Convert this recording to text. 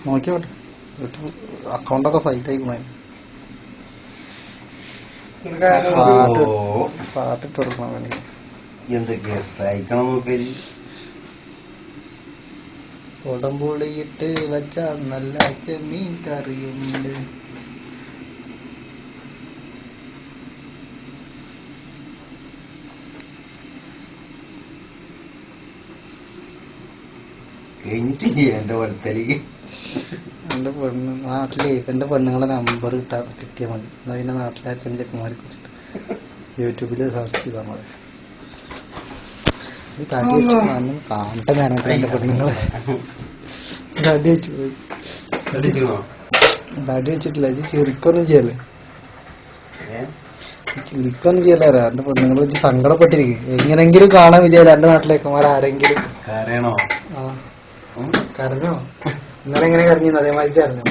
നോക്കിയോട്ടെ അക്കൗണ്ടൊക്കെ ഫൈലായി പോയി. പാട്ടിട്ട് കൊടുക്കണം വേണ്ടി എന്തൊക്കെ സഹിക്കണം നോക്കി. ഉടമ്പുളിയിട്ട് വെച്ചാൽ നല്ല ചെമ്മീൻ കറിയുണ്ട്. കഴിഞ്ഞിട്ടില്ല എന്റെ വളർത്തലേക്ക്. എന്റെ പെണ്ണ് നാട്ടിലെ എന്റെ പെണ്ണുങ്ങളെ നമ്പർ കിട്ടിയാൽ മതി. എന്നാ പിന്നെ നാട്ടിലായിരിക്കും ചെക്കന്മാരെ കുറിച്ചിട്ട് യൂട്യൂബിൽ സെർച്ച് ചെയ്താൽ മതി. തടി വെച്ചു കാണട്ടെ ഞാനൊക്കെ എന്റെ പെണ്ണുങ്ങളെ. തടി വെച്ചു പോയി. തടി വെച്ചിട്ടില്ല. ചെറുക്കൊന്നും ചെയ്യല്ലേ, ചെറുക്കൊന്നും ചെയ്യല്ലോ. എന്റെ പെണ്ണുങ്ങളെ വെച്ച് സങ്കടപ്പെട്ടിരിക്കും. എങ്ങനെങ്കിലും കാണാൻ വിചാരില്ല എന്റെ നാട്ടിലേക്കന്മാർ ആരെങ്കിലും. കരയണോ? ആ കരഞ്ഞോ? ഇന്നലെ എങ്ങനെ കരഞ്ഞു അതേമാതിരി കരഞ്ഞു.